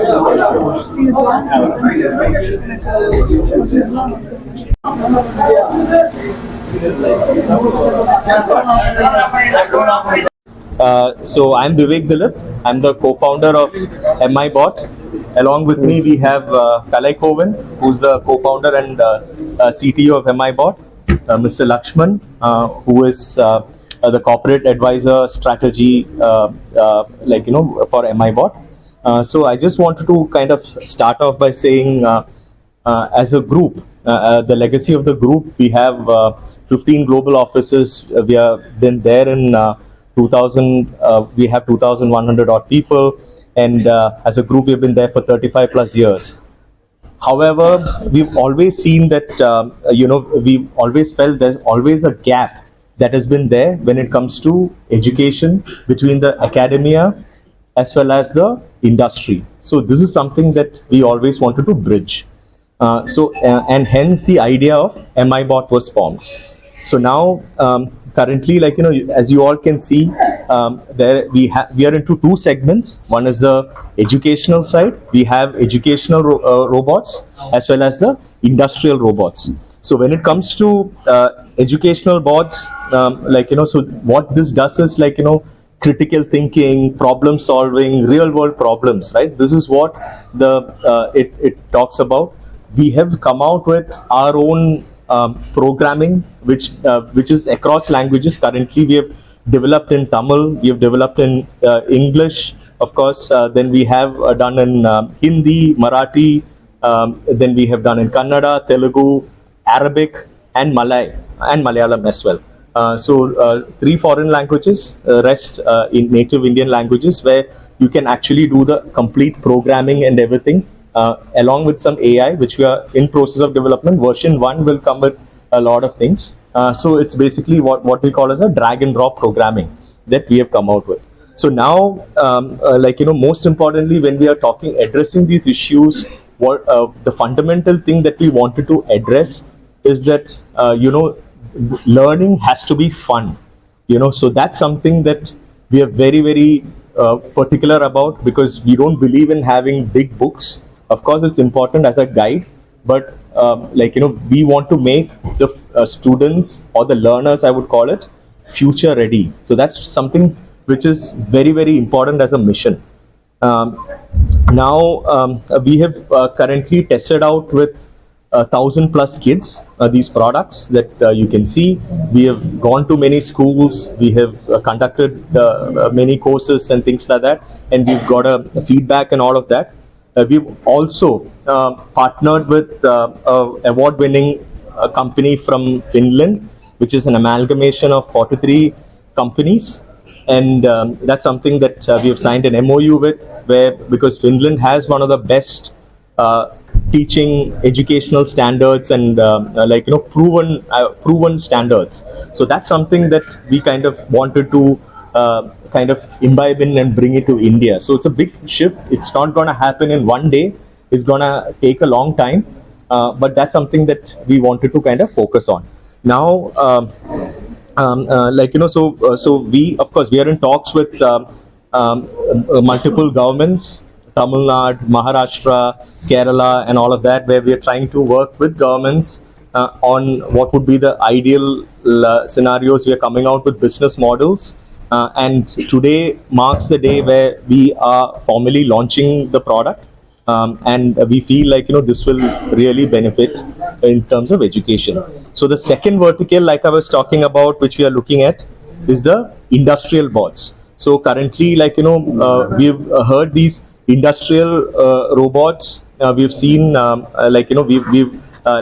So I'm Vivek Dilip. I'm the co-founder of MIBot. Along with me, we have Kalai Kovan, who's the co-founder and CTO of MIBot. Mr. Lakshman, who is the corporate advisor strategy, for MIBot. So I just wanted to kind of start off by saying, as a group, the legacy of the group, we have 15 global offices. We have been there in 2000. We have 2,100 odd people, and as a group, we've been there for 35 plus years. However, we've always seen that, we've always felt there's always a gap that has been there when it comes to education between the academia as well as the industry. So this is something that we always wanted to bridge. And hence the idea of MIBot was formed. So now, currently, as you all can see, there we are into two segments. One is the educational side. We have educational robots as well as the industrial robots. So when it comes to educational bots, so what this does is critical thinking, problem solving, real world problems, right? This is what it talks about. We have come out with our own programming, which is across languages. Currently, we have developed in Tamil, we have developed in English, of course. Then we have done in Hindi, Marathi. Then we have done in Kannada, Telugu, Arabic, and Malay and Malayalam as well. So 3 foreign languages, rest in native Indian languages, where you can actually do the complete programming and everything. Along with some AI, which we are in process of development. Version 1 will come with a lot of things. So it's basically what we call as a drag and drop programming that we have come out with. So now, most importantly, when we are addressing these issues, what the fundamental thing that we wanted to address is that, learning has to be fun. So that's something that we are very, very particular about, because we don't believe in having big books. Of course, it's important as a guide, but we want to make the students or the learners, I would call it, future ready. So that's something which is very, very important as a mission. Now, we have currently tested out with 1,000 plus kids these products that you can see. We have gone to many schools, we have conducted many courses and things like that, and we've got a feedback and all of that. We've also partnered with an award-winning company from Finland, which is an amalgamation of 43 companies. And that's something that we have signed an MOU with, because Finland has one of the best teaching educational standards and proven standards. So that's something that we kind of wanted to kind of imbibe in and bring it to India. So it's a big shift. It's not going to happen in one day. It's going to take a long time. But that's something that we wanted to kind of focus on. Now, so we, of course, we are in talks with multiple governments, Tamil Nadu, Maharashtra, Kerala, and all of that, where we are trying to work with governments on what would be the ideal scenarios. We are coming out with business models. And today marks the day where we are formally launching the product. And we feel like, this will really benefit in terms of education. So the second vertical, like I was talking about, which we are looking at, is the industrial bots. So currently, we've heard these industrial robots. We've seen, we've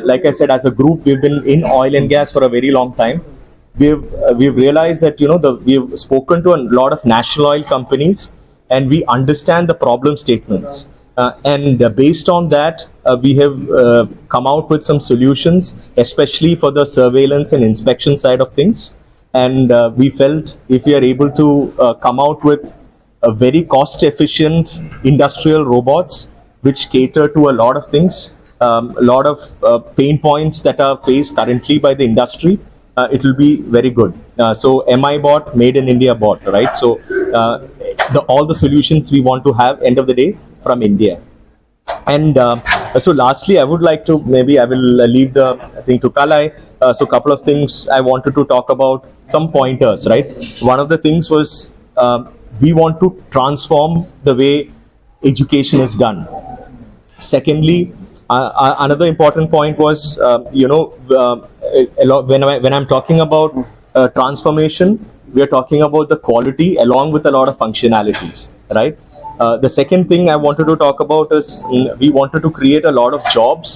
like I said, as a group, we've been in oil and gas for a very long time. We've realized that, we've spoken to a lot of national oil companies, and we understand the problem statements. And based on that, we have come out with some solutions, especially for the surveillance and inspection side of things. And we felt if we are able to come out with a very cost-efficient industrial robots, which cater to a lot of things, a lot of pain points that are faced currently by the industry, it will be very good. So MIBot, made in India bot, right? So all the solutions we want to have, end of the day, from India. And so lastly, I would like to, maybe I will leave the thing to Kalai. So a couple of things I wanted to talk about, some pointers, right? One of the things was we want to transform the way education is done. Secondly, another important point was, when I'm talking about transformation, we are talking about the quality along with a lot of functionalities, right? The second thing I wanted to talk about is we wanted to create a lot of jobs,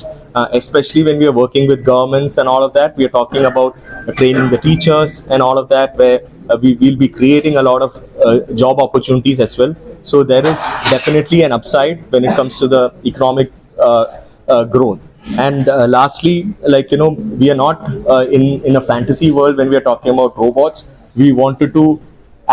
especially when we are working with governments and all of that. We are talking about training the teachers and all of that, where we will be creating a lot of job opportunities as well. So there is definitely an upside when it comes to the economic growth. And lastly, we are not in a fantasy world when we are talking about robots. We wanted to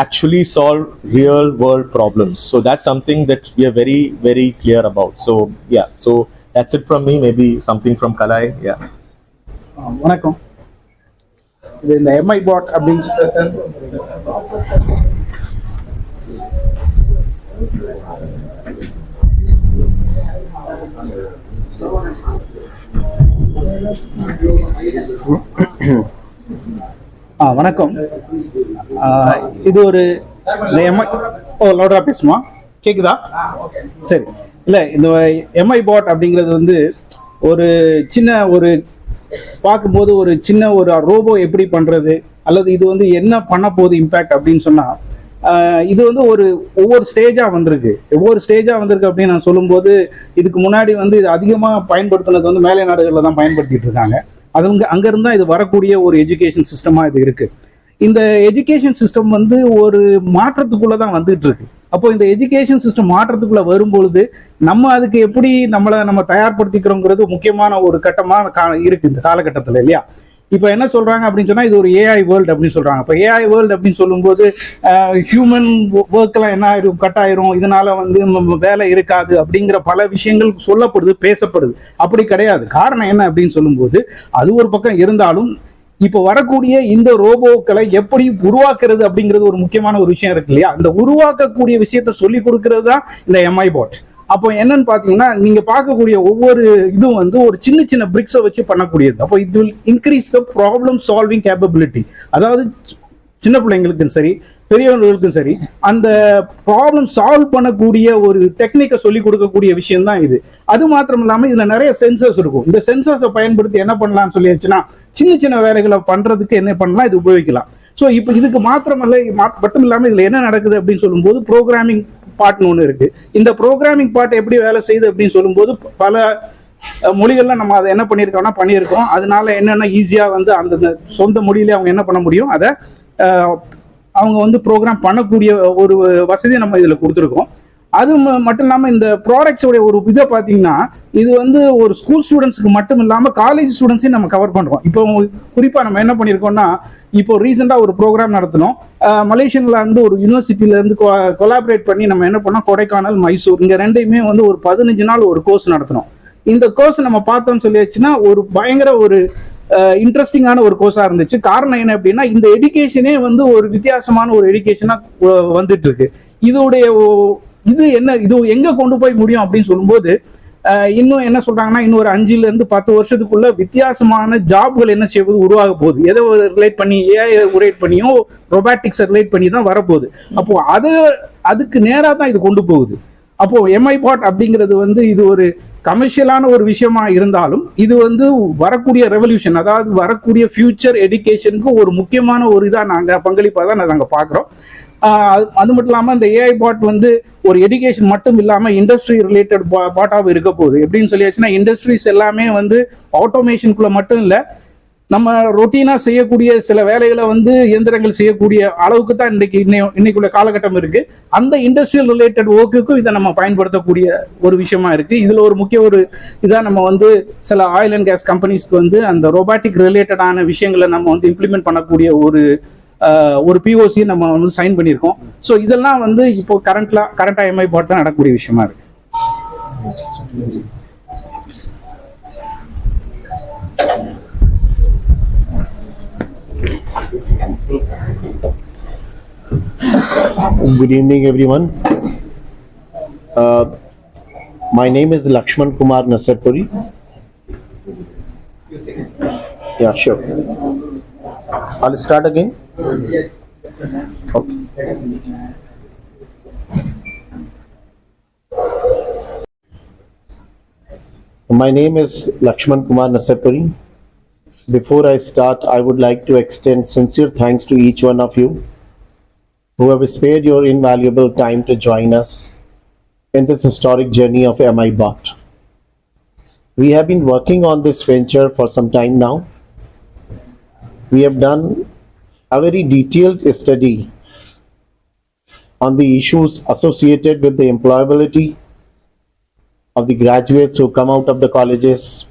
actually solve real world problems. So that's something that we are very, very clear about. So yeah, so that's it from me. Maybe something from Kalai. Yeah. வணக்கம். இது இந்த Mi பாட் அப்படின்னு வணக்கம். இது ஒரு Mi லவுடரா பேசுமா, கேக்குதா? சரி. இல்லை, இந்த எம்ஐ பாட் அப்படிங்கிறது வந்து ஒரு சின்ன ஒரு பார்க்கும்போது ஒரு சின்ன ஒரு ரோபோ எப்படி பண்றது, அல்லது இது வந்து என்ன பண்ண போகுது இம்பேக்ட் அப்படின்னு சொன்னா, இது வந்து ஒவ்வொரு ஸ்டேஜா வந்திருக்கு அப்படின்னு நான் சொல்லும்போது, இதுக்கு முன்னாடி வந்து இது அதிகமாக பயன்படுத்தினது வந்து மேலை நாடுகளில் தான் பயன்படுத்திட்டு இருக்காங்க. அங்கிருந்து தான் இது வரக்கூடிய ஒரு எஜுகேஷன் சிஸ்டமா இது இருக்கு. இந்த எஜுகேஷன் சிஸ்டம் வந்து ஒரு மாற்றத்துக்குள்ள தான் வந்துட்டு இருக்கு. அப்போ இந்த எஜுகேஷன் சிஸ்டம் மாற்றத்துக்குள்ள வரும்பொழுது நம்ம அதுக்கு எப்படி நம்ம தயார்படுத்திக்கிறோங்கிறது முக்கியமான ஒரு கட்டமா இருக்கு இந்த காலகட்டத்தில், இல்லையா? இப்போ என்ன சொல்றாங்க அப்படின்னு சொன்னா, இது ஒரு ஏஐ வேர்ல்டு அப்படின்னு சொல்றாங்க. இப்போ ஏஐ வேர்ல்டு அப்படின்னு சொல்லும்போது ஹியூமன் ஒர்க் எல்லாம் என்ன ஆயிரும், கட் ஆயிரும், இதனால வந்து வேலை இருக்காது அப்படிங்கிற பல விஷயங்கள் சொல்லப்படுது, பேசப்படுது. அப்படி கிடையாது. காரணம் என்ன அப்படின்னு சொல்லும்போது, அது ஒரு பக்கம் இருந்தாலும் இப்போ வரக்கூடிய இந்த ரோபோக்களை எப்படி உருவாக்குறது அப்படிங்கிறது ஒரு முக்கியமான ஒரு விஷயம் இருக்கு, இல்லையா? இந்த உருவாக்கக்கூடிய விஷயத்த சொல்லி கொடுக்கறது தான் இந்த எம்ஐ பாட். அப்போ என்னன்னு பாத்தீங்கன்னா, நீங்க பார்க்கக்கூடிய ஒவ்வொரு இதுவும் வந்து ஒரு சின்ன சின்ன பிரிக்ஸை வச்சு பண்ணக்கூடியது. அப்போ it will increase the problem solving capability. அதாவது சின்ன பிள்ளைங்களுக்கும் சரி, பெரியவர்களுக்கும் சரி, அந்த ப்ராப்ளம் சால்வ் பண்ணக்கூடிய ஒரு டெக்னிக்கை சொல்லி கொடுக்கக்கூடிய விஷயம் தான் இது. அது மாத்திரம் இல்லாமல் இதுல நிறைய சென்சர்ஸ் இருக்கும். இந்த சென்சர்ஸை பயன்படுத்தி என்ன பண்ணலாம்னு சொல்லியாச்சுன்னா, சின்ன சின்ன வேலைகளை பண்றதுக்கு என்ன பண்ணலாம், இது உபயோகிக்கலாம். ஸோ இப்போ இதுக்கு மட்டும் இல்லாமல் இதுல என்ன நடக்குது அப்படின்னு சொல்லும்போது, ப்ரோக்ராமிங் பார்ட்னு ஒன்று இருக்கு. இந்த ப்ரோக்ராமிங் பார்ட் எப்படி வேலை செய்யுது அப்படின்னு சொல்லும்போது, பல மொழிகள்ல நம்ம அதை என்ன பண்ணியிருக்கோம். அதனால என்னென்ன ஈஸியா வந்து அந்த சொந்த மொழியிலே அவங்க என்ன பண்ண முடியும், அதை அவங்க வந்து ப்ரோக்ராம் பண்ணக்கூடிய ஒரு வசதியை நம்ம இதுல கொடுத்துருக்கோம். அது மட்டும் இல்லாமல் இந்த ப்ராடக்ட்ஸோடைய ஒரு இதை பார்த்தீங்கன்னா, இது வந்து ஒரு ஸ்கூல் ஸ்டூடெண்ட்ஸுக்கு மட்டும் இல்லாமல் காலேஜ் ஸ்டூடெண்ட்ஸையும் நம்ம கவர் பண்ணுறோம். இப்போ குறிப்பாக நம்ம என்ன பண்ணியிருக்கோம்னா, இப்போ ரீசெண்டாக ஒரு ப்ரோக்ராம் நடத்தினோம். மலேசியாவில் வந்து ஒரு யூனிவர்சிட்டியிலேருந்து கொலாபரேட் பண்ணி நம்ம என்ன பண்ணோம், கொடைக்கானல், மைசூர், இங்கே ரெண்டையுமே வந்து ஒரு 15 நாள் ஒரு கோர்ஸ் நடத்தினோம். இந்த கோர்ஸ் நம்ம பார்த்தோம்னு சொல்லியாச்சுன்னா, ஒரு பயங்கர ஒரு இன்ட்ரெஸ்டிங்கான ஒரு கோர்ஸா இருந்துச்சு. காரணம் என்ன அப்படின்னா, இந்த எஜுகேஷனே வந்து ஒரு வித்தியாசமான ஒரு எஜுகேஷனா வந்துட்டு இருக்கு. இது எங்க கொண்டு போய் முடியும் அப்படின்னு சொல்லும்போது, இன்னும் என்ன சொல்றாங்கன்னா, இன்னும் ஒரு 5 to 10 வருஷத்துக்குள்ள வித்தியாசமான ஜாப்கள் என்ன செய்வது உருவாக போகுது. எதை ரிலேட் பண்ணி, ஏஐ ரிலேட் பண்ணியும் ரொபாட்டிக்ஸ் ரிலேட் பண்ணி தான் வரப்போகுது. அப்போ அதுக்கு நேரா தான் இது கொண்டு போகுது. அப்போ எம்ஐ பாட் அப்படிங்கிறது வந்து இது ஒரு கமர்ஷியலான ஒரு விஷயமா இருந்தாலும், இது வந்து வரக்கூடிய ரெவல்யூஷன், அதாவது வரக்கூடிய ஃபியூச்சர் எஜுகேஷனுக்கு ஒரு முக்கியமான ஒரு இதாக பங்களிப்பாக தான் நாங்கள் பார்க்குறோம். அது மட்டும் இல்லாமல் இந்த ஏஐ பாட் வந்து ஒரு எஜுகேஷன் மட்டும் இல்லாமல் இண்டஸ்ட்ரி ரிலேட்டட் பாட்டாகவும் இருக்க போகுது. எப்படின்னு சொல்லியாச்சுன்னா, இண்டஸ்ட்ரீஸ் எல்லாமே வந்து ஆட்டோமேஷனுக்குள்ள மட்டும் இல்லை, நம்ம ரொட்டீனா செய்யக்கூடிய சில வேலைகளை வந்து இயந்திரங்கள் செய்யக்கூடிய அளவுக்கு தான் இன்னைக்குள்ள காலகட்டம் இருக்கு. அந்த இண்டஸ்ட்ரியல் ரிலேட்டட் ஒர்க்குக்கும் இதை நம்ம பயன்படுத்தக்கூடிய ஒரு விஷயமா இருக்கு. இதுல ஒரு முக்கிய ஒரு இதான் நம்ம வந்து சில ஆயில் அண்ட் கேஸ் கம்பெனிஸ்க்கு வந்து அந்த ரோபாட்டிக் ரிலேட்டடான விஷயங்களை நம்ம வந்து இம்ப்ளிமெண்ட் பண்ணக்கூடிய ஒரு பிஓசி நம்ம வந்து சைன் பண்ணியிருக்கோம். ஸோ இதெல்லாம் வந்து இப்போ கரண்டா எம்ஐ பாட் தான் நடக்கக்கூடிய விஷயமா இருக்கு. Good evening, everyone. My name is Lakshman Kumar Nasarpuri. Yeah, sure. I'll start again. Okay. My name is Lakshman Kumar Nasarpuri. Before I start, I would like to extend sincere thanks to each one of you who have spared your invaluable time to join us in this historic journey of MIBot. We have been working on this venture for some time now. We have done a very detailed study on the issues associated with the employability of the graduates who come out of the colleges,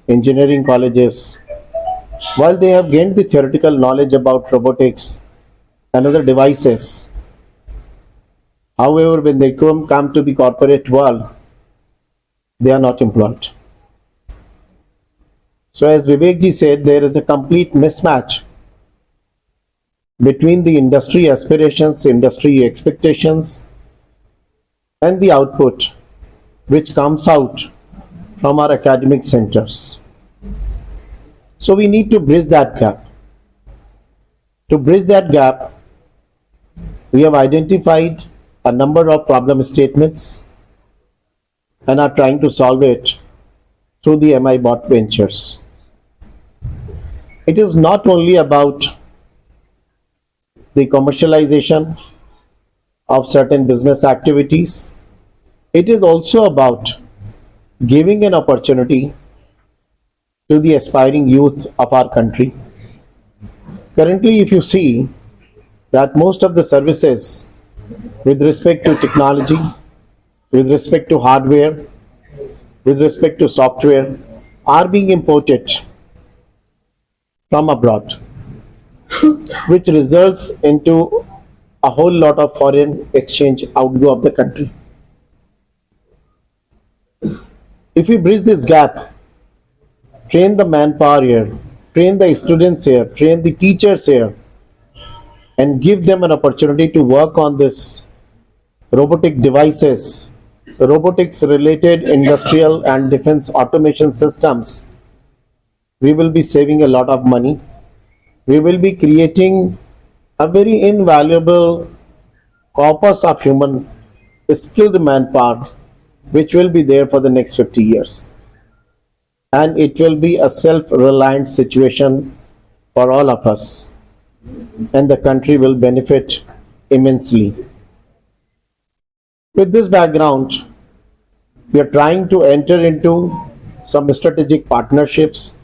engineering colleges. While they have gained the theoretical knowledge about robotics and other devices, however, when they come to the corporate world, they are not employed. So as Vivekji said, there is a complete mismatch between the industry aspirations, industry expectations, and the output which comes out from our academic centers. So we need to bridge that gap. To bridge that gap, we have identified a number of problem statements and are trying to solve it through the MIBot ventures. It is not only about the commercialization of certain business activities, it is also about giving an opportunity to the aspiring youth of our country. Currently, if you see that most of the services with respect to technology, with respect to hardware, with respect to software are being imported from abroad, which results into a whole lot of foreign exchange outgo of the country. If we bridge this gap, train the manpower here, train the students here, train the teachers here, and give them an opportunity to work on this robotic devices, robotics related industrial and defense automation systems, we will be saving a lot of money. We will be creating a very invaluable corpus of human skilled manpower which will be there for the next 50 years. And it will be a self-reliant situation for all of us, and the country will benefit immensely. With this background, we are trying to enter into some strategic partnerships,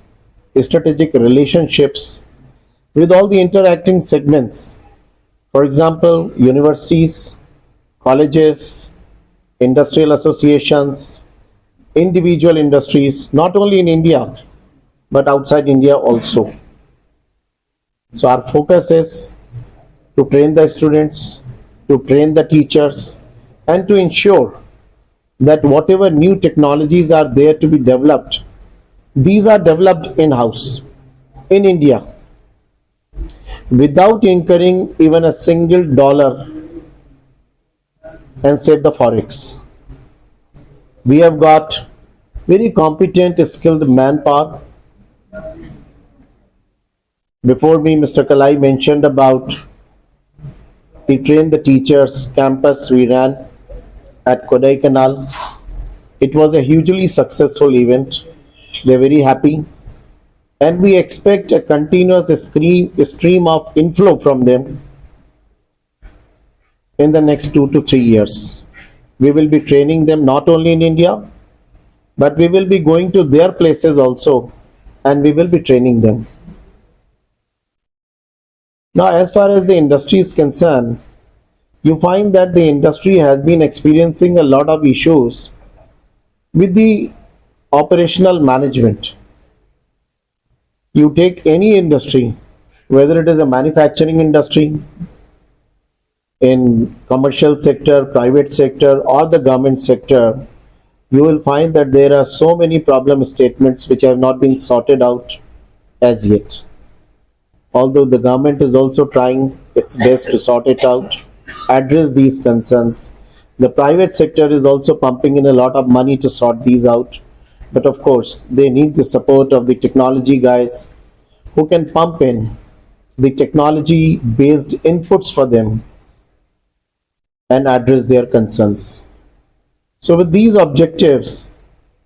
strategic relationships with all the interacting segments. For example, universities, colleges, industrial associations, individual industries, not only in India, but outside India also. So our focus is to train the students, to train the teachers, and to ensure that whatever new technologies are there to be developed, these are developed in-house, in India, without incurring even a single dollar and save the forex. We have got very competent, skilled manpower. Before me, Mr. Kalai mentioned about the Train the Teachers campus we ran at Kodaikanal. It was a hugely successful event. They're very happy. And we expect a continuous stream of inflow from them in the next 2 to 3 years. We will be training them not only in India, but we will be going to their places also, and we will be training them. Now, as far as the industry is concerned, you find that the industry has been experiencing a lot of issues with the operational management. You take any industry, whether it is a manufacturing industry, in commercial sector, private sector, or the government sector, you will find that there are so many problem statements which have not been sorted out as yet. Although the government is also trying its best to sort it out, address these concerns, The private sector is also pumping in a lot of money to sort these out. But of course, they need the support of the technology guys who can pump in the technology based inputs for them and address their concerns. So with these objectives,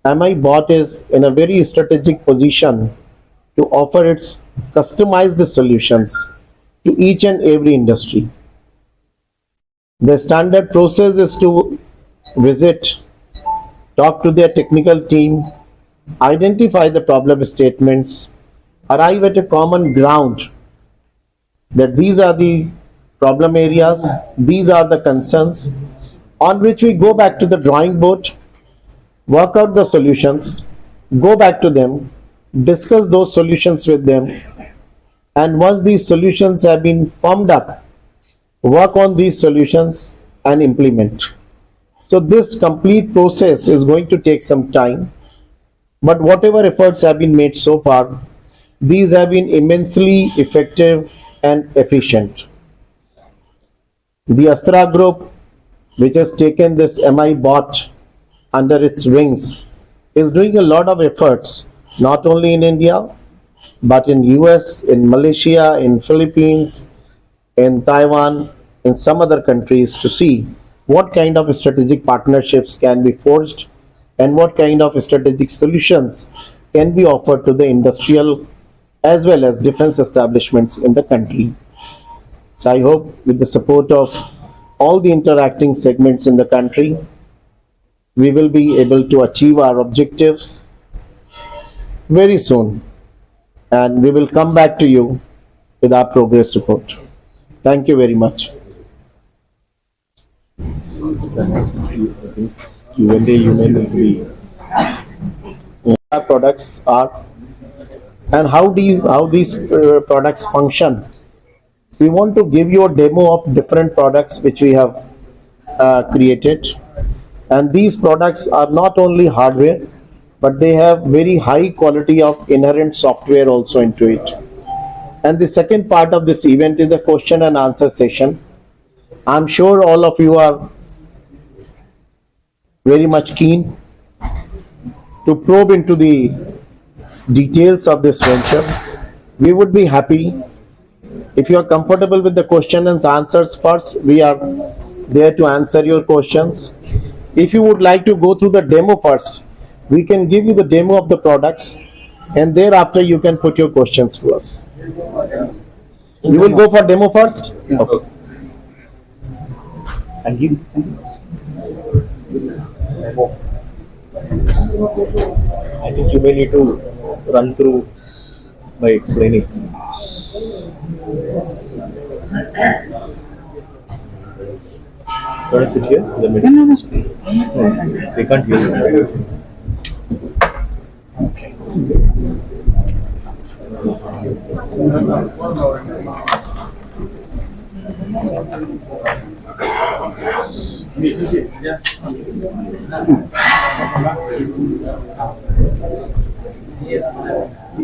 MI Bot is in a very strategic position to offer its customized solutions to each and every industry. The standard process is to visit, talk to their technical team, identify the problem statements, arrive at a common ground that these are the problem areas, these are the concerns, on which we go back to the drawing board, work out the solutions, go back to them, discuss those solutions with them, and once these solutions have been firmed up, work on these solutions and implement. So this complete process is going to take some time, but whatever efforts have been made so far, these have been immensely effective and efficient. The Astra Group, which has taken this MI Bot under its wings, is doing a lot of efforts, not only in India, but in US, in Malaysia, in Philippines, in Taiwan, in some other countries, to see what kind of strategic partnerships can be forged and what kind of strategic solutions can be offered to the industrial as well as defense establishments in the country. So I hope with the support of all the interacting segments in the country, we will be able to achieve our objectives very soon, and we will come back to you with our progress report. Thank you very much. One day you may be. Our products are, and how these products function. We want to give you a demo of different products which we have created, and these products are not only hardware, but they have very high quality of inherent software also into it. And the second part of this event is the question and answer session. I'm sure all of you are very much keen to probe into the details of this venture. We would be happy if you are comfortable with the question and answers first. We are there to answer your questions. If you would like to go through the demo first, we can give you the demo of the products, and thereafter you can put your questions to us. You will go for demo first? Okay. Sangeet. I think you may need to run through by explaining. You want to sit here in the middle? No, they can't hear you. Okay.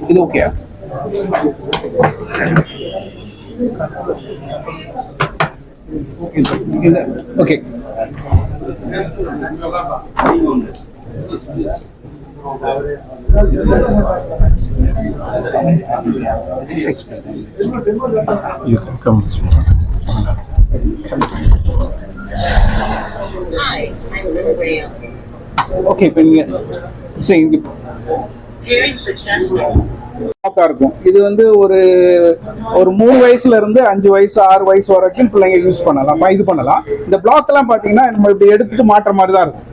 இது okay okay You can come. Hi, I'm Lily Graham. Okay இப்போ நீங்க சரி இங்க Hearing successful. பிளாக்கா இருக்கும். இது வந்து ஒரு 3 வயசுல இருந்து 5 வயசு 6 வயசு வரைக்கும் பிள்ளைங்க யூஸ் பண்ணலாம், இது பண்ணலாம். இந்த பிளாக் எல்லாம் பாத்தீங்கன்னா நம்ம இப்படி எடுத்துட்டு மாற்ற மாதிரி தான் இருக்கும்.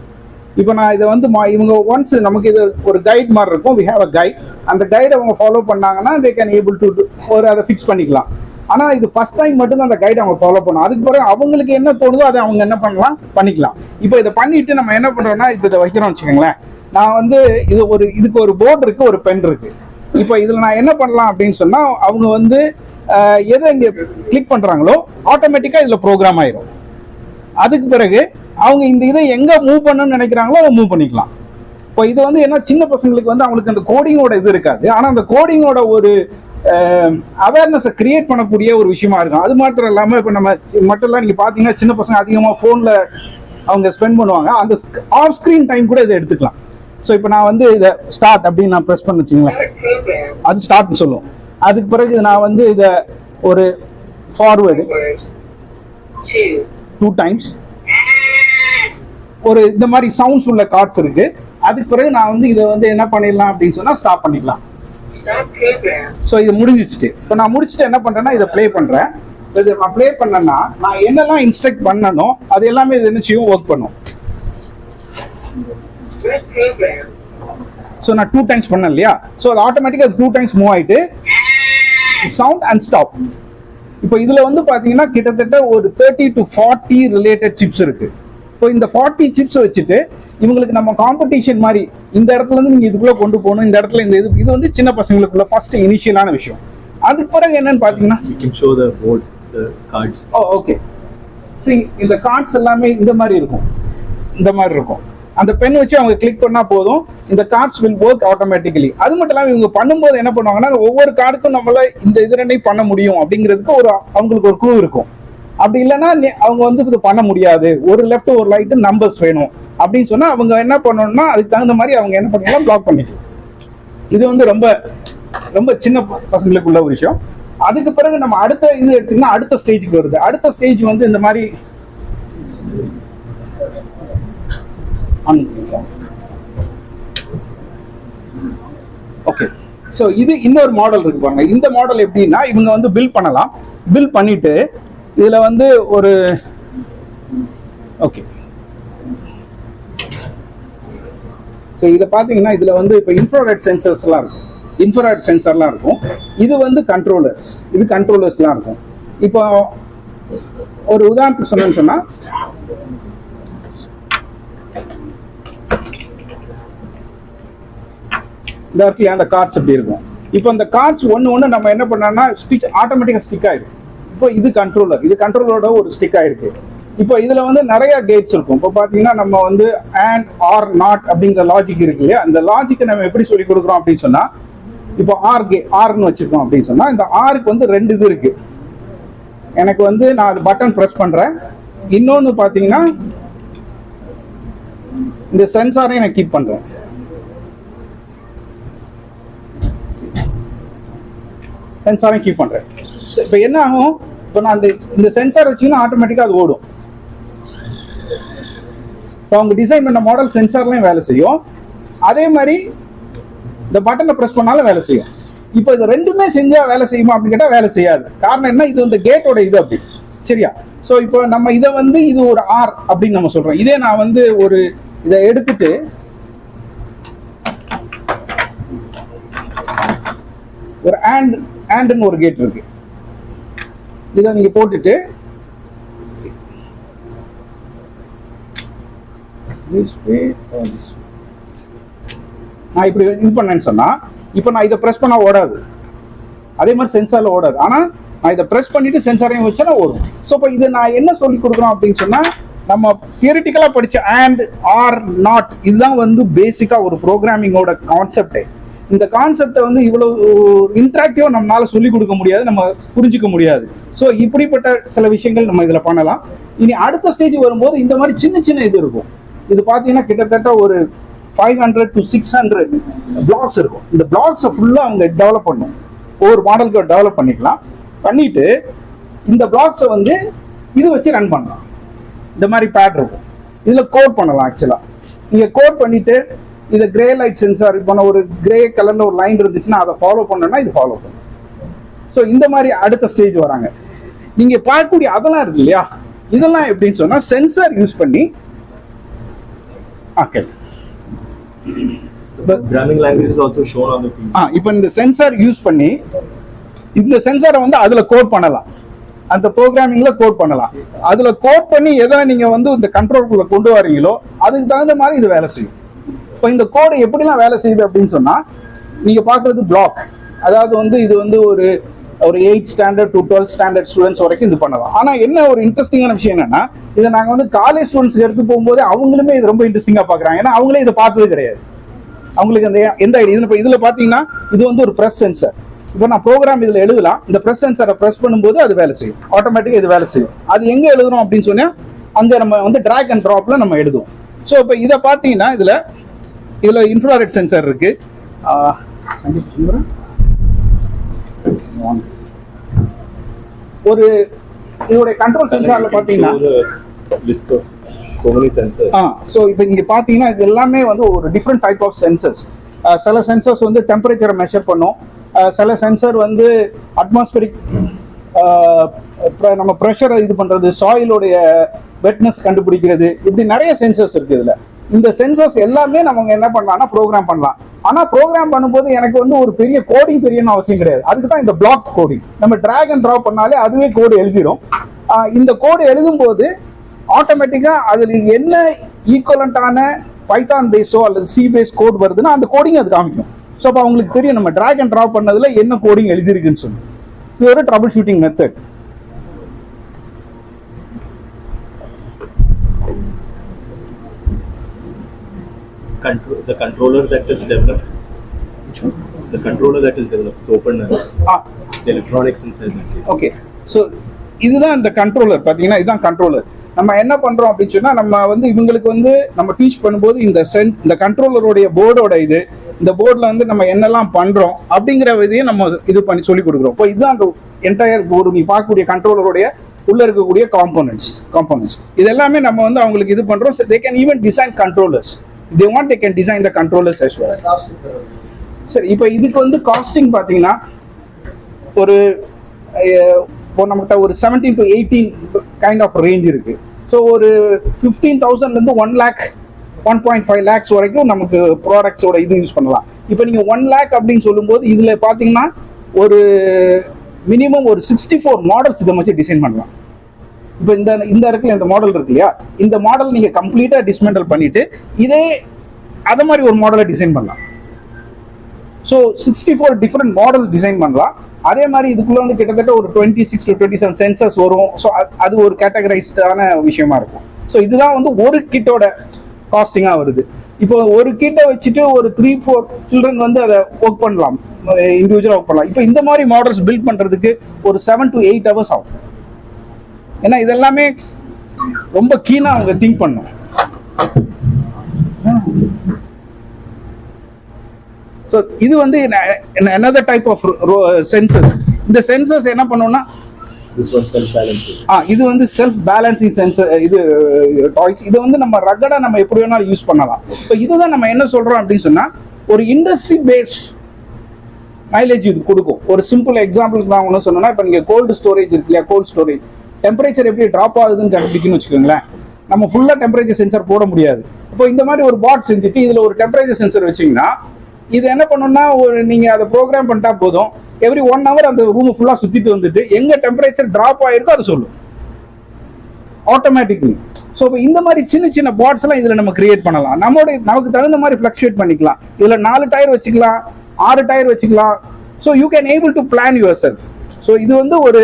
இப்போ நான் இதை வந்து இவங்க ஒன்ஸ் நமக்கு இது ஒரு கைட் மாதிரி இருக்கும். we have a guide. அந்த கைடை அவங்க ஃபாலோ பண்ணாங்கன்னா they can able to அதை ஃபிக்ஸ் பண்ணிக்கலாம். ஆனா இது ஃபர்ஸ்ட் டைம் மட்டும் தான் அந்த கைட் அவங்க ஃபாலோ பண்ணணும். அதுக்கு பிறகு அவங்களுக்கு என்ன தோணுதோ அதை அவங்க என்ன பண்ணலாம் பண்ணிக்கலாம். இப்போ இதை பண்ணிட்டு நம்ம என்ன பண்றோம்னா இதை வைக்கிறோம் வச்சுக்கோங்களேன். நான் வந்து இதுக்கு ஒரு போர்டு இருக்கு, ஒரு பென் இருக்கு. இப்போ இதுல நான் என்ன பண்ணலாம் அப்படின்னு சொன்னா அவங்க வந்து எதை இங்க கிளிக் பண்றாங்களோ ஆட்டோமேட்டிக்கா இதுல ப்ரோக்ராம் ஆயிரும். அதுக்கு பிறகு அவங்க இந்த இதை எங்க மூவ் பண்ணணும்னு நினைக்கிறாங்களோ அதை மூவ் பண்ணிக்கலாம். இப்போ இது வந்து என்ன சின்ன பசங்களுக்கு வந்து அவங்களுக்கு அந்த கோடிங்கோட இது இருக்காது. ஆனா அந்த கோடிங்கோட ஒரு அவேர்னஸை கிரியேட் பண்ணக்கூடிய ஒரு விஷயமா இருக்கும். அது மாத்திரம் இல்லாம இப்ப நம்ம மட்டும் இல்ல, நீங்க பாத்தீங்கன்னா சின்ன பசங்க அதிகமா போன்ல அவங்க ஸ்பெண்ட் பண்ணுவாங்க. அந்த ஆஃப் ஸ்க்ரீன் டைம் கூட இதை எடுத்துக்கலாம். ஸோ இப்போ நான் வந்து இதை ஸ்டார்ட் அப்படின்னு நான் ப்ரெஸ் பண்ண வச்சுங்களேன், Start program. அது ஸ்டார்ட்னு சொல்லும். அதுக்கு பிறகு நான் வந்து இதை ஒரு ஃபார்வேர்டு Forward. 2. 2 டைம்ஸ் ஒரு இந்த மாதிரி சவுண்ட்ஸ் உள்ள கார்ட்ஸ் இருக்கு. அதுக்கு பிறகு நான் வந்து இதை வந்து என்ன பண்ணிடலாம் அப்படின்னு சொன்னா ஸ்டாப் பண்ணிக்கலாம். Stop program. ஸோ இது முடிஞ்சிச்சுட்டு இப்போ நான் முடிச்சுட்டு என்ன பண்றேன்னா இதை ப்ளே பண்றேன். இதை நான் ப்ளே பண்ணேன்னா நான் என்னெல்லாம் இன்ஸ்ட்ரக்ட் பண்ணனோ அது எல்லாமே இது என்ன செய்யும், ஒர்க் பண்ணும். Start program. ஸோ நான் 2 டைம்ஸ் பண்ணேன் இல்லையா, ஸோ அது ஆட்டோமேட்டிக்காக 2 டைம்ஸ் மூவ் ஆயிட்டு சவுண்ட் அண்ட் ஸ்டாப். இப்போ இதுல வந்து பாத்தீங்கன்னா கிட்டத்தட்ட ஒரு 30 to 40 ரிலேட்டட் சிப்ஸ் இருக்கு. இப்போ இந்த 40 சிப்ஸ் வச்சுட்டு இவங்களுக்கு நம்ம காம்படிஷன் மாதிரி இந்த இடத்துல இருந்து நீங்க இதுக்குள்ள கொண்டு போகணும், இந்த இடத்துல இந்த இது வந்து சின்ன பசங்களுக்குள்ள ஃபர்ஸ்ட் இனிஷியலான விஷயம். அதுக்கு பிறகு என்னன்னு பாத்தீங்கன்னா We can show the board, the cards. Okay, சரி இந்த கார்ட்ஸ் எல்லாமே இந்த மாதிரி இருக்கும், இந்த மாதிரி இருக்கும். அந்த பென் வச்சு அவங்க கிளிக் பண்ணா போதும், இந்த கார்ட்ஸ் வில் ஒர்க் ஆட்டோமேட்டிக்கலி. அது மட்டும் இல்லாமல் இவங்க பண்ணும்போது என்ன பண்ணுவாங்கன்னா ஒவ்வொரு கார்டுக்கும் நம்மள இந்த இது ரெண்டையும் பண்ண முடியும் அப்படிங்கிறதுக்கு ஒரு அவங்களுக்கு ஒரு க்ளூ இருக்கும். அப்படி இல்லைன்னா அவங்க வந்து இது பண்ண முடியாது, ஒரு லெஃப்ட் ஒரு ரைட் நம்பர்ஸ் வேணும் அப்படின்னு சொன்னா அவங்க என்ன பண்ணணும்னா அதுக்கு தகுந்த மாதிரி அவங்க என்ன பண்ணலாம், பிளாக் பண்ணிக்கலாம். இது வந்து ரொம்ப ரொம்ப சின்ன பசங்களுக்குள்ள ஒரு விஷயம். அதுக்கு பிறகு நம்ம அடுத்த இது எடுத்தீங்கன்னா அடுத்த ஸ்டேஜுக்கு வருது. அடுத்த ஸ்டேஜ் வந்து இந்த மாதிரி ஓகே. ஸோ இது இன்னொரு மாடல் இருக்கு பாருங்க. இந்த மாடல் எப்படின்னா இவங்க வந்து பில் பண்ணலாம். பில் பண்ணிட்டு இதுல வந்து ஒரு ஓகே, ஸோ இதை பார்த்தீங்கன்னா இதுல வந்து இப்போ இன்ஃப்ராரெட் சென்சர்ஸ்லாம் இருக்கும், இன்ஃப்ராரெட் சென்சர்லாம் இருக்கும். இது வந்து கண்ட்ரோலர்ஸ், இது கண்ட்ரோலர்ஸ்லாம் இருக்கும். இப்போ ஒரு உதாரணத்துக்கு சொன்னேன்னு சொன்னா இந்த இடத்துல அந்த கார்ட்ஸ் எப்படி இருக்கும். இப்போ இந்த கார்ட்ஸ் ஒன்று நம்ம என்ன பண்ணோம்னா ஸ்டிக் ஆட்டோமேட்டிக்காக ஸ்டிக் ஆயிடும். இப்போ இது கண்ட்ரோலர், இது கண்ட்ரோலரோட ஒரு ஸ்டிக் ஆயிருக்கு. இப்போ இதுல வந்து நிறைய கேட்ஸ் இருக்கும். இப்போ பாத்தீங்கன்னா நம்ம வந்து அண்ட் ஆர் நாட் அப்படிங்கிற லாஜிக் இருக்கு இல்லையா, அந்த லாஜிக்கை நம்ம எப்படி சொல்லி கொடுக்குறோம் அப்படின்னு சொன்னா இப்போ ஆர்னு வச்சிருக்கோம் அப்படின்னு சொன்னா இந்த ஆருக்கு வந்து 2 இது இருக்கு. எனக்கு வந்து நான் அது பட்டன் பிரஸ் பண்றேன். இன்னொன்னு பாத்தீங்கன்னா இந்த சென்சாரையும் நான் கீப் பண்றேன். சென்சாரையும் கீப் பண்றேன். இப்போ என்ன ஆகும், இப்போ நான் இந்த சென்சார் வச்சீங்கன்னா ஆட்டோமேட்டிக்கா அது ஓடும். இப்போ அவங்க டிசைன் பண்ண மாடல் சென்சார்லயும் வேலை செய்யும், அதே மாதிரி இந்த பட்டனை பிரஸ் பண்ணாலும் வேலை செய்யும். இப்போ இது ரெண்டுமே செஞ்சா வேலை செய்யுமா அப்படின்னு கேட்டா வேலை செய்யாது. காரணம் என்ன, இது இந்த கேட்டோட இது அப்படி சரியா. ஸோ இப்போ நம்ம இதை வந்து இது ஒரு ஆர் அப்படின்னு நம்ம சொல்றோம். இதே நான் வந்து ஒரு இதை எடுத்துட்டு ஒரு ஆண்ட்னு ஒரு கேட் இருக்கு, இதை நீங்க போட்டுட்டு நான் இப்படி இது பண்ணேன்னு சொன்னா இப்போ நான் இதை பிரஸ் பண்ணா ஓடாது, அதே மாதிரி சென்சார்ல ஓடாது. ஆனா நான் இதை பிரஸ் பண்ணிட்டு சென்சாரையும் வச்சா ஓடும். ஸோ இப்போ இதை நான் என்ன சொல்லி கொடுக்குறோம் அப்படின்னு சொன்னா நம்ம தியரிட்டிக்கலா படிச்ச அண்ட் ஆர் நாட் இதுதான் வந்து பேசிக்கா ஒரு ப்ரோக்ராமிங்கோட கான்செப்டே. இந்த கான்செப்டை வந்து இவ்வளவு இன்ட்ராக்டிவா நம்மளால சொல்லி கொடுக்க முடியாது, நம்ம புரிஞ்சுக்க முடியாது. ஸோ இப்படிப்பட்ட சில விஷயங்கள் நம்ம இதுல பண்ணலாம். இனி அடுத்த ஸ்டேஜ் வரும்போது இந்த மாதிரி சின்ன சின்ன இது இருக்கும். இது பாத்தீங்கன்னா கிட்டத்தட்ட ஒரு 500 to 600 பிளாக்ஸ் இருக்கும். இந்த பிளாக்ஸை ஃபுல்லா அவங்க டெவலப் பண்ணும், ஒவ்வொரு மாடலுக்கு டெவலப் பண்ணிக்கலாம். பண்ணிட்டு இந்த பிளாக்ஸை வந்து இது வச்சு ரன் பண்ணலாம். இந்த மாதிரி பேட் இருக்கும், இதுல கோட் பண்ணலாம். ஆக்சுவலா நீங்க கோட் பண்ணிட்டு இதை கிரே லைட் சென்சார் இப்போ ஒரு கிரே கலர்ல ஒரு லைன் இருந்துச்சுன்னா அதை ஃபாலோ பண்ணணும்னா இது ஃபாலோ பண்ணும். ஸோ இந்த மாதிரி அடுத்த ஸ்டேஜ் வராங்க. நீங்க பார்க்கக்கூடிய அதெல்லாம் இருக்கு இல்லையா, இதெல்லாம் எப்படின்னு சொன்னா சென்சார் யூஸ் பண்ணி Programming language is also shown on the TV. இப்போ இந்த சென்சார் யூஸ் பண்ணி இந்த சென்சாரை வந்து அதுல கோட் பண்ணலாம், அந்த ப்ரோக்ராமிங்ல கோட் பண்ணலாம். அதுல கோட் பண்ணி எதை நீங்க வந்து இந்த கண்ட்ரோல்குள்ள கொண்டு வரீங்களோ அதுக்கு தகுந்த மாதிரி இது வேலை செய்யும். இப்போ இந்த கோடு எப்படிலாம் வேலை செய்யுது அப்படின்னு சொன்னா நீங்க பாக்குறது பிளாக், அதாவது வந்து இது வந்து ஒரு 8th standard to 12th standard students வரைக்கும் இது பண்ணலாம். ஆனா என்ன ஒரு இன்ட்ரெஸ்டிங்கான விஷயம் என்னன்னா இதை நாங்க வந்து காலேஜ் ஸ்டூடெண்ட்ஸ் எடுத்து போகும்போது அவங்களுமே இது ரொம்ப இன்ட்ரெஸ்டிங்கா பாக்குறாங்க. ஏன்னா அவங்களே இதை பார்த்தது கிடையாது, அவங்களுக்கு அந்த எந்த ஐடியா. இப்போ இதுல பாத்தீங்கன்னா இது வந்து ஒரு பிரஸ் சென்சர். இப்போ நான் ப்ரோக்ராம் இதுல எழுதலாம், இந்த பிரஸ் சென்சரை பிரஸ் பண்ணும்போது அது வேலை செய்யும், ஆட்டோமேட்டிக்கா இது வேலை செய்யும். அது எங்க எழுதுறோம் அப்படின்னு சொன்னா அங்க நம்ம வந்து டிராக் அண்ட் டிராப்ல நம்ம எழுதுவோம். ஸோ இப்போ இதை பார்த்தீங்கன்னா இதுல இன்ஃப்ராரெட் சென்சார் இருக்கு. ஒரு இதோட கண்ட்ரோல் சென்சார்ல பாத்தீங்கன்னா list of so many sensors. So இப்போ இங்க பாத்தீங்கன்னா இது எல்லாமே வந்து ஒரு டிஃப்ரெண்ட் டைப் ஆஃப் சென்சர்ஸ். சில சென்சர்ஸ் வந்து டெம்பரேச்சரை மெஷர் பண்ணும், சில சென்சர் வந்து அட்மாஸ்பரிக் நம்ம ப்ரெஷரை இது பண்றது, சாயிலோடைய வெட்னஸ் கண்டுபிடிக்கிறது, இப்படி நிறைய சென்சர்ஸ் இருக்கு இதுல. இந்த சென்சர்ஸ் எல்லாமே நம்ம என்ன பண்ணலாம்னா ப்ரோக்ராம் பண்ணலாம். ஆனா ப்ரோக்ராம் பண்ணும்போது எனக்கு வந்து ஒரு பெரிய கோடிங் தெரியணும்னு அவசியம் கிடையாது. அதுக்கு தான் இந்த பிளாக் கோடிங். நம்ம டிராக் அண்ட் டிராப் பண்ணாலே அதுவே கோடு எழுதிடும். இந்த கோடு எழுதும் போது ஆட்டோமேட்டிக்கா அதுல என்ன ஈக்குவலண்டான பைத்தான் பேஸோ அல்லது சி பேஸ் கோட் வருதுன்னா அந்த கோடிங் அது காமிக்கும். ஸோ அப்போ அவங்களுக்கு தெரியும் நம்ம டிராக் அண்ட் டிராப் பண்ணதுல என்ன கோடிங் எழுதிருக்குன்னு சொல்லி. இது ஒரு trouble shooting method. The controller that is developed. The controller that is developed. It's open. The electronics inside that. Okay. So இதுதான் இந்த கண்ட்ரோலர். பார்த்தீங்கன்னா இதுதான் கண்ட்ரோலர். நம்ம என்ன பண்றோம் அப்படின்னு சொன்னா நம்ம வந்து இவங்களுக்கு வந்து நம்ம டீச் பண்ணும்போது இந்த கண்ட்ரோலருடைய போர்டோட இந்த போர்டில் வந்து நம்ம என்னெல்லாம் பண்றோம் அப்படிங்கிற இதையும் நம்ம இது பண்ணி சொல்லி கொடுக்குறோம். இப்போ இதுதான் அந்த என்டையர் ஒரு நீ பார்க்கக்கூடிய கண்ட்ரோலருடைய உள்ள இருக்கக்கூடிய காம்போனன்ட்ஸ் இது எல்லாமே நம்ம வந்து அவங்களுக்கு இது பண்றோம். they can even design controllers. they want they can design the controllers as well. சரி, இப்போ இதுக்கு வந்து காஸ்டிங் பார்த்தீங்கன்னா ஒரு இப்போ நம்மகிட்ட ஒரு 17 to 18 கைண்ட் ஆஃப் ரேஞ்ச் இருக்கு. ஸோ ஒரு 15,000 1 lakh 1.5 lakhs வரைக்கும் நமக்கு ப்ராடக்ட்ஸோட இது யூஸ் பண்ணலாம். இப்போ நீங்க 1 lakh அப்படின்னு சொல்லும்போது இதுல பாத்தீங்கன்னா ஒரு மினிமம் ஒரு 64 மாடல்ஸ் இதை வச்சு டிசைன் பண்ணலாம். இப்போ இந்த இடத்துல இந்த மாடல் இருக்கு இல்லையா, இந்த மாடல் நீங்க கம்ப்ளீட்டா டிஸ்மெண்டல் பண்ணிட்டு இதே அத மாதிரி ஒரு மாடலை டிசைன் பண்ணலாம். ஸோ 64 டிஃப்ரெண்ட் மாடல்ஸ் டிசைன் பண்ணலாம். அதே மாதிரி இதுக்குள்ள வந்து கிட்டத்தட்ட ஒரு 26 to 27 சென்சர்ஸ் வரும். ஸோ அது ஒரு கேட்டகரைஸ்டான விஷயமா இருக்கும். ஸோ இதுதான் வந்து ஒரு கிட்டோட காஸ்டிங்கா வருது. இப்போ ஒரு கிட்ட வச்சுட்டு ஒரு 3-4 சில்ட்ரன் வந்து அதை ஒர்க் பண்ணலாம், இண்டிவிஜுவலா ஒர்க் பண்ணலாம். இப்போ இந்த மாதிரி மாடல்ஸ் பில்ட் பண்றதுக்கு ஒரு 7 to 8 hours ஆகும். ஏன்னா இதெல்லாமே ரொம்ப கீனா அவங்க திங்க் பண்ணும். ஸோ இது வந்து another type of sensors. இந்த சென்சர்ஸ் என்ன பண்ணும்னா this one self balancing. இது வந்து செல்ஃப் பேலன்சிங் சென்சர். இது டாய்ஸ் இது வந்து நம்ம ரகடா நம்ம எப்படி வேணாலும் யூஸ் பண்ணலாம். இப்போ இதுதான் நம்ம என்ன சொல்றோம் அப்படின்னு சொன்னா ஒரு இண்டஸ்ட்ரி பேஸ் மைலேஜ் இது கொடுக்கும். ஒரு சிம்பிள் எக்ஸாம்பிளுக்கு நான் ஒன்று சொன்னேன்னா, இப்போ நீங்க கோல்டு ஸ்டோரேஜ் இருக்கு இல்லையா, கோல்டு ஸ்டோரேஜ் டெம்பரேச்சர் எப்படி ட்ராப் ஆகுதுன்னு கண்டுபிடிக்கணும்னு வச்சுக்கோங்களேன். நம்ம ஃபுல்லா டெம்பரேச்சர் சென்சர் போட முடியாது. இப்போ இந்த மாதிரி ஒரு பாட் செஞ்சுட்டு இதுல ஒரு டெம்பரேச்சர் சென்சர் வச்சீங்கன்னா இது என்ன பண்ணும்னா நீங்க அதை ப்ரோக்ராம் பண்ணிட்டா போதும், எவ்ரி 1 hour அந்த ரூம் ஃபுல்லா சுத்திட்டு வந்துட்டு எங்க டெம்பரேச்சர் டிராப் ஆயிருக்கோ அதை சொல்லும் ஆட்டோமேட்டிக்லி. ஸோ இந்த மாதிரி சின்ன சின்ன பாட்ஸ் எல்லாம் இதுல நம்ம கிரியேட் பண்ணலாம். நமக்கு தகுந்த மாதிரி ஃபிளக்சுவேட் பண்ணிக்கலாம். இதுல 4 டயர் வச்சுக்கலாம், 6 டயர் வச்சுக்கலாம். So you can able to plan your self. So இது வந்து ஒரு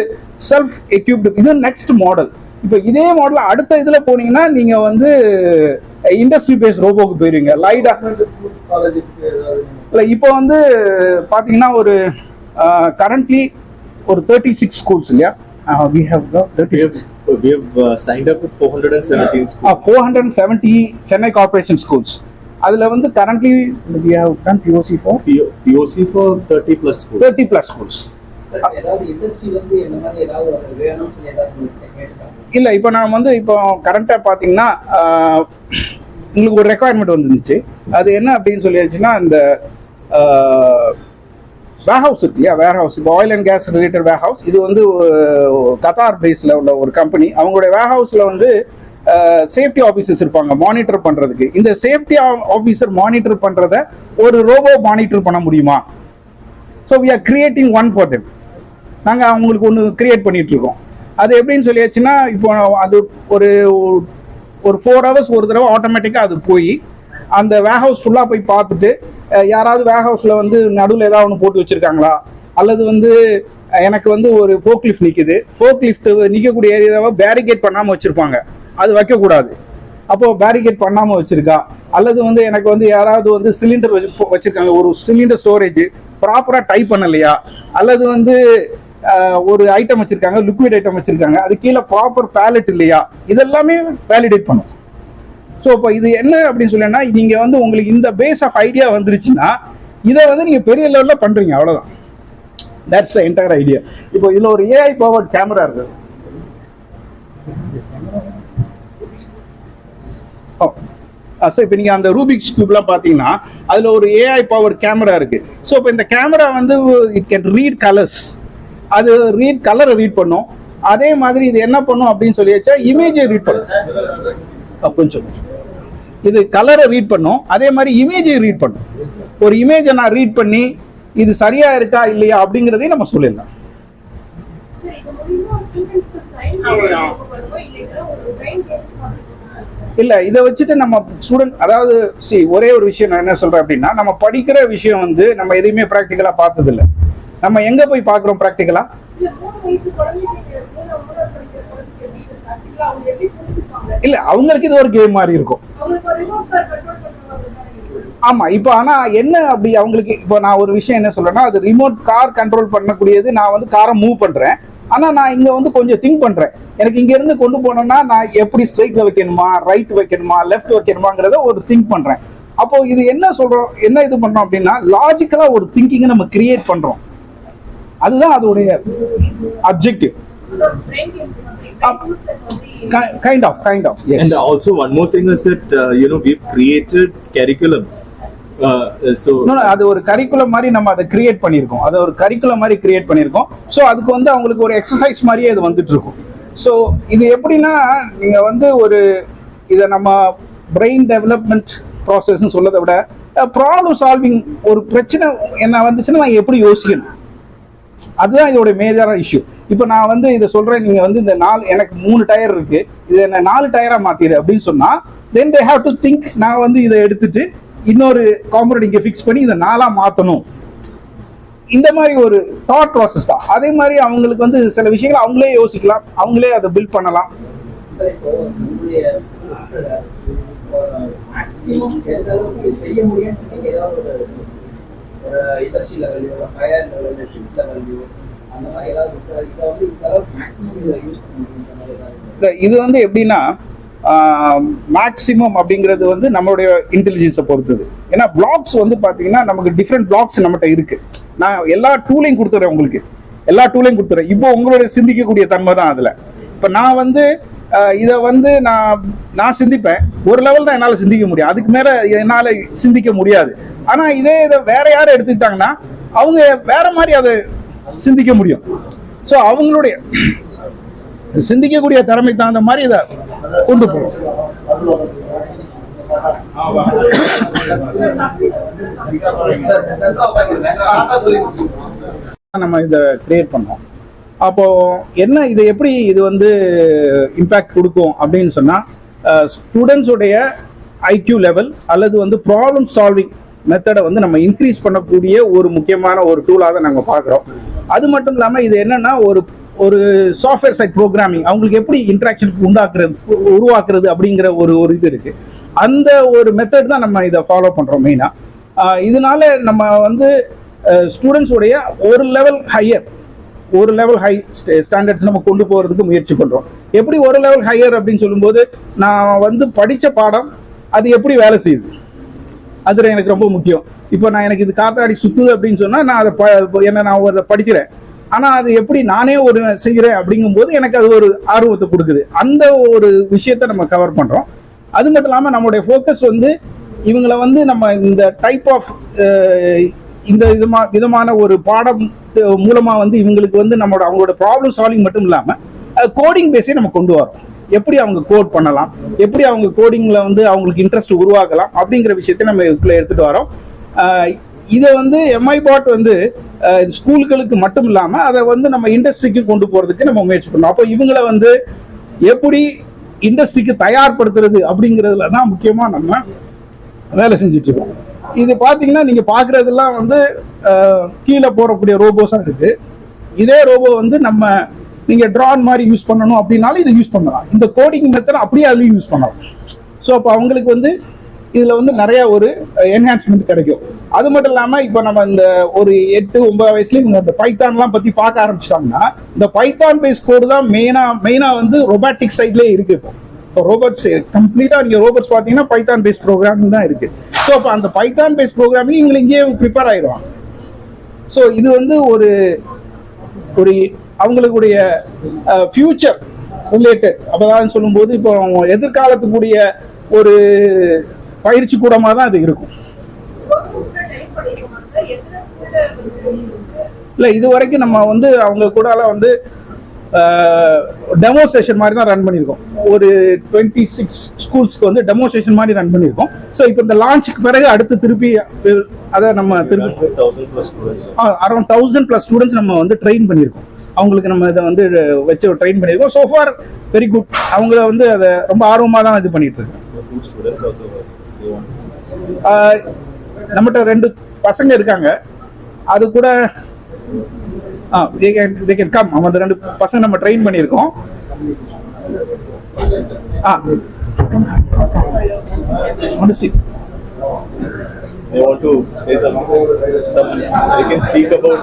செல்ஃப் எக்யூப்டு. இது நெக்ஸ்ட் மாடல். இப்போ இதே மாடல் அடுத்த இதுல போனீங்கன்னா நீங்க வந்து இண்டஸ்ட்ரி பேஸ் ரோபோக்கு போயிருவீங்க. லைடா இப்போ வந்து பாத்தீங்கன்னா ஒரு கரண்ட்லி ஒரு 36 schools இல்லையா? we have 36. We have signed up with 417 schools. 470 Chennai Corporation schools. அதுல வந்து currently we have done POC for 30 plus schools. 30 plus schools. ஏதாவது இண்டஸ்ட்ரி வந்து என்ன மாதிரி ஏதாவது வேணும்னு சொல்லி ஏதாவது கேட்கலாம் இல்ல. இப்போ நான் வந்து இப்போ கரண்டா பாத்தீங்கன்னா உங்களுக்கு ஒரு ரெக்குவயர்மெண்ட் வந்துருந்துச்சு. அது என்ன அப்படின்னு சொல்லியாச்சுன்னா இந்த வேர்ஹவுஸ் இருக்கு இல்லையா, வேர்ஹவுஸ். இப்போ oil and gas related warehouse. இது வந்து கத்தார் பேஸ்ல உள்ள ஒரு கம்பெனி. அவங்களுடைய வேர்ஹவுஸ்ல வந்து சேஃப்டி ஆஃபீஸர்ஸ் இருப்பாங்க மானிட்டர் பண்றதுக்கு. இந்த சேஃப்டி ஆஃபீஸர் மானிட்டர் பண்றத ஒரு ரோபோ மானிட்டர் பண்ண முடியுமா? So we are creating one for them. நாங்கள் அவங்களுக்கு ஒன்று கிரியேட் பண்ணிட்டு இருக்கோம். அது எப்படின்னு சொல்லியாச்சுன்னா இப்போ அது ஒரு 4 hours ஒரு தடவை ஆட்டோமேட்டிக்காக அது போய் அந்த வேர்ஹவுஸ் ஃபுல்லாக போய் பார்த்துட்டு யாராவது வேர்ஹவுஸில் வந்து நடுவில் ஏதாவது ஒன்று போட்டு வச்சிருக்காங்களா, அல்லது வந்து எனக்கு வந்து ஒரு ஃபோக் லிஃப்ட் நிற்குது, ஃபோக் லிஃப்ட் நிற்கக்கூடிய ஏரியாவை பேரிகேட் பண்ணாமல் வச்சுருப்பாங்க, அது வைக்கக்கூடாது. அப்போ பேரிகேட் பண்ணாமல் வச்சிருக்கா, அல்லது வந்து எனக்கு வந்து யாராவது வந்து சிலிண்டர் வச்சிருக்காங்க, ஒரு சிலிண்டர் ஸ்டோரேஜ் ப்ராப்பராக டைப் பண்ணலையா, அல்லது வந்து ஒரு ஐட்டம் வச்சிருக்காங்க, லிக்விட் ஐட்டம் வச்சிருக்காங்க, அது கீழே ப்ராப்பர் பேலட் இல்லையா, இதெல்லாமே வேலிடேட் பண்ணும். ஸோ இப்போ இது என்ன அப்படின்னு சொன்னா, நீங்க வந்து உங்களுக்கு இந்த பேஸ் ஆஃப் ஐடியா வந்துருச்சுன்னா இதை வந்து நீங்க பெரிய லெவலில் பண்றீங்க, அவ்வளவுதான். That's the entire idea. இப்போ இதுல ஒரு ஏஐ பவர்ட் கேமரா இருக்கு. ஸோ இப்போ நீங்கள் அந்த ரூபிக்ஸ் கியூப்லாம் பார்த்தீங்கன்னா அதில் ஒரு ஏஐ பவர் கேமரா இருக்கு. ஸோ இப்போ இந்த கேமரா வந்து இட் கேன் ரீட் கலர்ஸ், அது கலரை ரீட் பண்ணும். அதே மாதிரி இது என்ன பண்ணும் அப்படின்னு சொல்லி வச்சா இமேஜை ரீட் பண்ணும். கொஞ்சம் இது கலரை ரீட் பண்ணும், அதே மாதிரி இமேஜை ரீட் பண்ணும். ஒரு இமேஜை நான் ரீட் பண்ணி இது சரியா இருக்கா இல்லையா அப்படிங்கிறதையும் நம்ம சொல்லிடலாம். இல்ல இதை வச்சுட்டு நம்ம ஸ்டூடெண்ட், அதாவது ஒரே ஒரு விஷயம் நான் என்ன சொல்றேன் அப்படின்னா, நம்ம படிக்கிற விஷயம் வந்து நம்ம எதையுமே பிராக்டிக்கலா பார்த்தது இல்லை. நம்ம எங்க போய் பாக்குறோம் பிராக்டிக்கலா? இல்ல அவங்களுக்கு இது ஒரு கேம் மாதிரி இருக்கும். ஆமா. இப்போ ஆனா என்ன அப்படி அவங்களுக்கு, இப்போ நான் ஒரு விஷயம் என்ன சொல்றேன்னா, அது ரிமோட் கார் கண்ட்ரோல் பண்ணக்கூடியது. நான் வந்து காரை மூவ் பண்றேன், ஆனா நான் இங்க வந்து கொஞ்சம் திங்க் பண்றேன். எனக்கு இங்க இருந்து கொண்டு போனோம்னா நான் எப்படி ஸ்ட்ரைட்ல வைக்கணுமா, ரைட் வைக்கணுமா, லெஃப்ட் வைக்கணுமாங்கிறத ஒரு திங்க் பண்றேன். அப்போ இது என்ன சொல்றோம், என்ன இது பண்றோம் அப்படின்னா, லாஜிக்கலா ஒரு திங்கிங்கை நம்ம கிரியேட் பண்றோம். அதுதான் அதோடைய objective. Kind of, yes. And also one more thing is that we've created curriculum. அது ஒரு கரிக்குலம் மாதிரி நம்ம அதை கிரியேட் பண்ணியிருக்கோம். அதை ஒரு கரிக்குலம் மாதிரி கிரியேட் பண்ணியிருக்கோம். ஸோ அதுக்கு வந்து அவங்களுக்கு ஒரு எக்ஸசைஸ் மாதிரியே இது வந்துட்டு இருக்கும். ஸோ இது எப்படின்னா, நீங்க வந்து ஒரு இதை நம்ம பிரெயின் டெவலப்மெண்ட் ப்ராசஸ்ன்னு சொல்லதை விட ப்ராப்ளம் சால்விங், ஒரு பிரச்சனை என்ன வந்துச்சுன்னா நான் எப்படி யோசிக்கணும், அதுதான் இதோட மேஜரான இஷ்யூ. இப்போ நான் வந்து இதை சொல்றேன், நீங்க வந்து இந்த எனக்கு 3 டயர் இருக்கு, இது என்ன 4 டயரா மாத்திரு அப்படின்னு சொன்னா, then they have to think, நான் வந்து இதை எடுத்துட்டு இன்னொரு காம்பனன்ட் இங்க ஃபிக்ஸ் பண்ணி இதை 4ஆ மாத்தணும். இந்த மாதிரி ஒரு தாட் ப்ராசஸ் தான். அதே மாதிரி அவங்களுக்கு வந்து சில விஷயங்களை அவங்களே யோசிக்கலாம், அவங்களே அதை பில்ட் பண்ணலாம். மேக்ஸிமம் எந்த அளவுக்கு செய்ய முடியும், நீங்க ஏதாவது ஒரு இண்டஸ்ட்ரி லெவல்லையோ, ஹையர் லெவல்லையோ, ஷிஃப்ட் லெவல்லையோ, அந்த மாதிரி ஏதாவது இதை வந்து இந்த அளவுக்கு மேக்ஸிமம் இதை யூஸ் பண்ண முடியும். இது வந்து எப்படின்னா, மேக்ஸிமம் அப்படிங்கிறது வந்து நம்மளுடைய இன்டெலிஜென்ஸை பொறுத்தது. ஏன்னா பிளாக்ஸ் வந்து பாத்தீங்கன்னா நமக்கு டிஃப்ரெண்ட் பிளாக்ஸ் நம்மகிட்ட இருக்கு. நான் எல்லா டூலையும் கொடுத்துறேன், உங்களுக்கு எல்லா டூலையும் கொடுத்துறேன். இப்போ உங்களுடைய சிந்திக்கக்கூடிய தன்மை தான் அதுல. இப்போ நான் வந்து இதை வந்து நான் சிந்திப்பேன், ஒரு லெவல் தான் என்னால் சிந்திக்க முடியும், அதுக்கு மேல என்னால் சிந்திக்க முடியாது. ஆனா இதை வேற யாரும் எடுத்துக்கிட்டாங்கன்னா அவங்க வேற மாதிரி அதை சிந்திக்க முடியும். ஸோ அவங்களுடைய சிந்திக்கக்கூடிய திறமை தகுந்த மாதிரி இதை கொண்டு போகும். நம்ம இதை கிரியேட் பண்ணோம். அப்போ என்ன, இது எப்படி இது வந்து இம்பாக்ட் கொடுக்கும் அப்படின்னு சொன்னா, ஸ்டூடெண்ட்ஸுடைய ஐக்யூ லெவல் அல்லது வந்து ப்ராப்ளம் சால்விங் மெத்தடை வந்து நம்ம இன்க்ரீஸ் பண்ணக்கூடிய ஒரு முக்கியமான ஒரு டூலாக தான் நாங்கள் பார்க்குறோம். அது மட்டும் இல்லாமல் இது என்னன்னா, ஒரு சாஃப்ட்வேர் சைட் ப்ரோக்ராமிங் அவங்களுக்கு எப்படி இன்ட்ராக்ஷன் உருவாக்குறது அப்படிங்கிற ஒரு இது இருக்கு. அந்த ஒரு மெத்தட் தான் நம்ம இதை ஃபாலோ பண்றோம் மெயினா. இதனால நம்ம வந்து ஸ்டூடெண்ட்ஸுடைய ஒரு லெவல் ஹை ஸ்டாண்டர்ட்ஸ் நம்ம கொண்டு போறதுக்கு முயற்சி பண்றோம். எப்படி ஒரு லெவல் ஹையர் அப்படின்னு சொல்லும்போது, நான் வந்து படிச்ச பாடம் அது எப்படி வேலை செய்யுது, அது எனக்கு ரொம்ப முக்கியம். இப்போ எனக்கு இது காத்தாடி சுத்துது அப்படின்னு சொன்னா நான் அதை படிக்கிறேன், ஆனா அது எப்படி நானே ஒரு செய்கிறேன் அப்படிங்கும்போது எனக்கு அது ஒரு ஆர்வத்தை கொடுக்குது. அந்த ஒரு விஷயத்த நம்ம கவர் பண்றோம். அது மட்டும் இல்லாம நம்மளுடைய ஃபோக்கஸ் வந்து இவங்களை வந்து நம்ம இந்த டைப் ஆஃப் இந்த விதமான ஒரு பாடம் மூலமா வந்து இவங்களுக்கு வந்து அவங்களோட ப்ராப்ளம் சால்விங் மட்டும் இல்லாம கோடிங் பேஸே நம்ம கொண்டு வரோம். எப்படி அவங்க கோட் பண்ணலாம், எப்படி அவங்க கோடிங்ல வந்து அவங்களுக்கு இன்ட்ரெஸ்ட் உருவாக்கலாம் அப்படிங்கிற விஷயத்தை நம்ம இதுக்குள்ள எடுத்துட்டு வரோம். இதை வந்து எம்ஐ பாட் வந்து ஸ்கூல்களுக்கு மட்டும் இல்லாம அதை வந்து நம்ம இண்டஸ்ட்ரிக்கு கொண்டு போறதுக்கு நம்ம முயற்சி பண்ணோம். அப்போ இவங்களை வந்து எப்படி இண்டஸ்ட்ரிக்கு தயார்படுத்துறது அப்படிங்கிறதுல தான் முக்கியமா நம்ம வேலை செஞ்சுட்டு இருக்கோம். இது பாத்தீங்கன்னா நீங்க பாக்குறதெல்லாம் வந்து கீழே போறக்கூடிய ரோபோஸா இருக்கு. இதே ரோபோ வந்து நீங்க ட்ரான் மாதிரி யூஸ் பண்ணணும் அப்படின்னாலும் இதை யூஸ் பண்ணலாம். இந்த கோடிங் மெத்தட் அப்படியே அதுலயும் யூஸ் பண்ணலாம். ஸோ அப்போ அவங்களுக்கு வந்து இதில் வந்து நிறைய ஒரு என்ஹான்ஸ்மெண்ட் கிடைக்கும். அது மட்டும் இல்லாமல் இப்போ நம்ம இந்த ஒரு 8-9 வயசுலேயும் இந்த பைத்தான்லாம் பற்றி பார்க்க ஆரம்பிச்சிட்டாங்கன்னா இந்த பைத்தான் பேஸ் கோடு தான் மெயினாக வந்து ரொபாட்டிக் சைட்லேயே இருக்குது. இப்போ ரோபோட்ஸ் கம்ப்ளீட்டாக நீங்கள் ரோபோட்ஸ் பார்த்தீங்கன்னா பைத்தான் பேஸ் ப்ரோக்ராமிங் தான் இருக்குது. ஸோ அப்போ அந்த பைத்தான் பேஸ் ப்ரோக்ராமிங் இங்கே இங்கேயே ப்ரிப்பேர் ஆயிடுவாங்க. ஸோ இது வந்து ஒரு அவங்களுடைய ஃபியூச்சர் ரிலேட்டட் அப்பதான் சொல்லும்போது இப்போ எதிர்காலத்துக்குரிய ஒரு பயிற்சி கூடமாக தான் அது இருக்கும். இல்லை இது வரைக்கும் நம்ம வந்து அவங்க கூட வந்து டெமோஸ்ட்ரேஷன் மாதிரி தான் ரன் பண்ணியிருக்கோம். ஒரு 26 ஸ்கூல்ஸ்க்கு வந்து டெமோஸ்ட்ரேஷன் மாதிரி ரன் பண்ணியிருக்கோம். ஸோ இப்போ இந்த லான்ச்சுக்கு பிறகு அடுத்து திருப்பி அதை நம்ம திருப்பி அரௌண்ட் 1000+ ஸ்டூடெண்ட்ஸ் நம்ம வந்து ட்ரெயின் பண்ணியிருக்கோம். அவங்களுக்கு நம்ம இதை வந்து வச்சு ட்ரெயின் பண்ணியிருக்கோம். So for very good. அவங்கள வந்து அதை ரொம்ப ஆர்வமாக தான் இது பண்ணிட்டு இருக்கோம். நம்மகிட்ட 2 பசங்க இருக்காங்க. அது கூட they can come. அந்த 2 பசங்க நம்ம ட்ரெயின் பண்ணியிருக்கோம். They want to say something. They can speak about.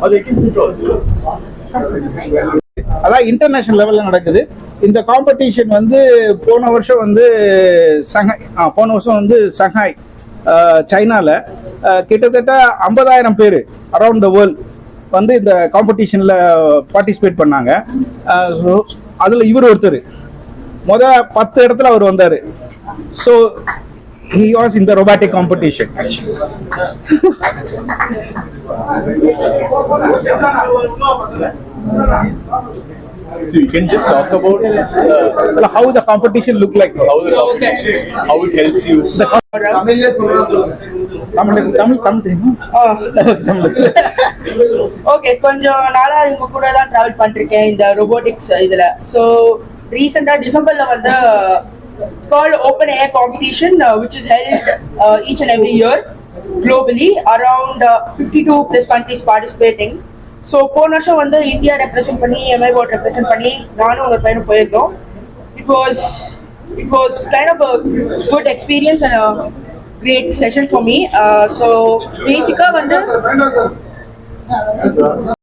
Or they can sit also. அதான் இன்டர்நேஷனல் லெவலில் நடக்குது. இந்த காம்படிஷன் வந்து போன வருஷம் வந்து சங்காய் சைனாவில் கிட்டத்தட்ட 50,000 பேர் அரவுண்ட் த வேர்ல்ட் வந்து இந்த காம்படிஷனில் பார்ட்டிசிபேட் பண்ணாங்க. அதில் இவர் ஒருத்தர் 10 இடத்துல அவர் வந்தார். So he was in the robotic competition actually. So you can just talk about how the competition look like. how it helps you. Tamil okay, கொஞ்சம் நாளா இவங்க கூட தான் டிராவல் பண்ணிருக்கேன் இந்த ரோபோட்டிக்ஸ் இதுல. ஸோ ரீசெண்டா டிசம்பர்ல வந்து it's called open air competition which is held each and every year globally. Around 52+ countries participating. So போன வருஷம் வந்து இந்தியா ரெப்ரசென்ட் பண்ணி MIBot ரெப்ரசென்ட் பண்ணி நானும் ஒரு பையனும் போயிருந்தோம். It was kind of a good experience and a great session for me. So basically வந்து